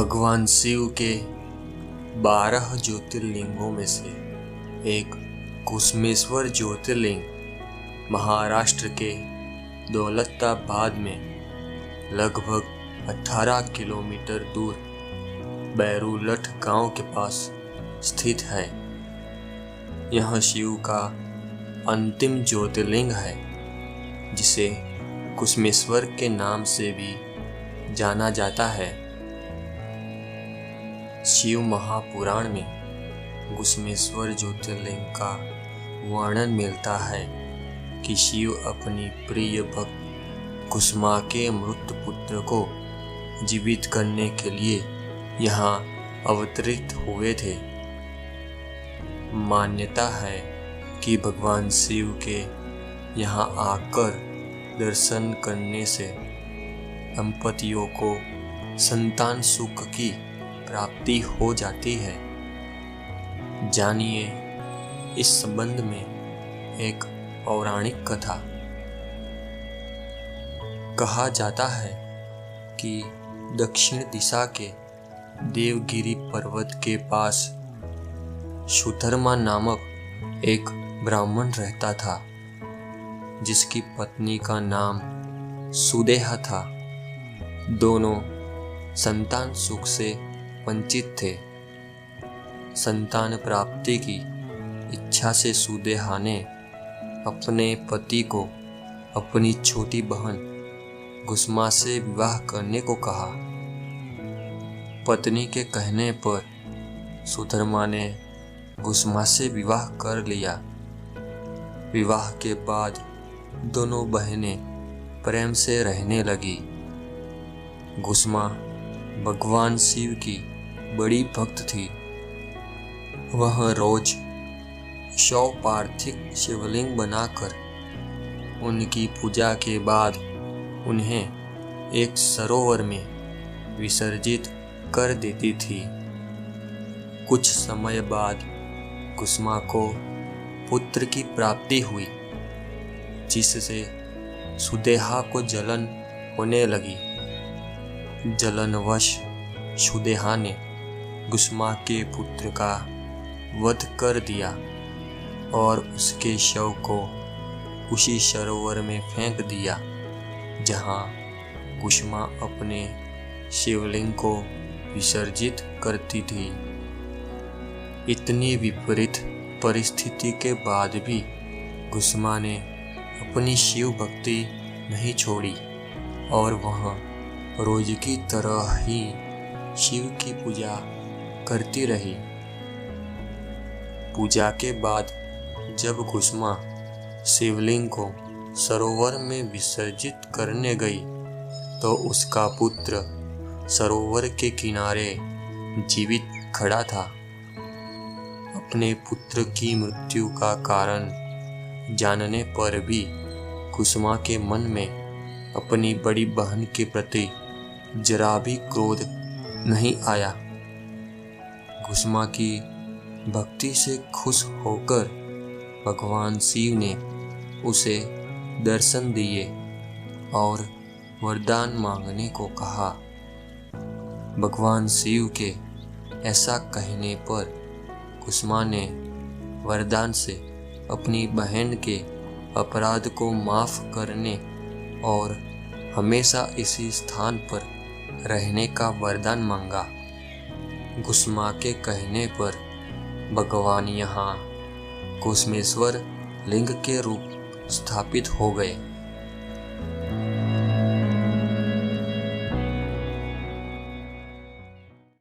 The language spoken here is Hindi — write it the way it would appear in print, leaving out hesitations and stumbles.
भगवान शिव के 12 ज्योतिर्लिंगों में से एक कुसुमेश्वर ज्योतिर्लिंग महाराष्ट्र के दौलताबाद में लगभग 18 किलोमीटर दूर बैरुलठ गांव के पास स्थित है। यह शिव का अंतिम ज्योतिर्लिंग है, जिसे कुसुमेश्वर के नाम से भी जाना जाता है। शिव महापुराण में कुसुमेश्वर ज्योतिर्लिंग का वर्णन मिलता है कि शिव अपनी प्रिय भक्त कुसुमा के मृत पुत्र को जीवित करने के लिए यहाँ अवतरित हुए थे। मान्यता है कि भगवान शिव के यहाँ आकर दर्शन करने से दंपतियों को संतान सुख की प्राप्ति हो जाती है। जानिए इस संबंध में एक पौराणिक कथा। कहा जाता है कि दक्षिण दिशा के देवगिरी पर्वत के पास सुधर्मा नामक एक ब्राह्मण रहता था, जिसकी पत्नी का नाम सुदेहा था। दोनों संतान सुख से वंचित थे। संतान प्राप्ति की इच्छा से सुदेहा ने अपने पति को अपनी छोटी बहन कुसुमा से विवाह करने को कहा। पत्नी के कहने पर सुधर्मा ने कुसुमा से विवाह कर लिया। विवाह के बाद दोनों बहनें प्रेम से रहने लगी। कुसुमा भगवान शिव की बड़ी भक्त थी। वह रोज 100 पार्थिव शिवलिंग बनाकर उनकी पूजा के बाद उन्हें एक सरोवर में विसर्जित कर देती थी। कुछ समय बाद कुसुमा को पुत्र की प्राप्ति हुई, जिससे सुदेहा को जलन होने लगी। जलनवश सुदेहा ने कुसुमा के पुत्र का वध कर दिया और उसके शव को उसी सरोवर में फेंक दिया, जहां कुसुमा अपने शिवलिंग को विसर्जित करती थी। इतनी विपरीत परिस्थिति के बाद भी कुसुमा ने अपनी शिव भक्ति नहीं छोड़ी और वह रोज की तरह ही शिव की पूजा करती रही। पूजा के बाद जब कुसुमा शिवलिंग को सरोवर में विसर्जित करने गई, तो उसका पुत्र सरोवर के किनारे जीवित खड़ा था। अपने पुत्र की मृत्यु का कारण जानने पर भी कुसुमा के मन में अपनी बड़ी बहन के प्रति जरा भी क्रोध नहीं आया। कुसुमा की भक्ति से खुश होकर भगवान शिव ने उसे दर्शन दिए और वरदान मांगने को कहा। भगवान शिव के ऐसा कहने पर कुसुमा ने वरदान से अपनी बहन के अपराध को माफ करने और हमेशा इसी स्थान पर रहने का वरदान मांगा। कुसुमा के कहने पर भगवान यहाँ कुसुमेश्वर लिंग के रूप स्थापित हो गए।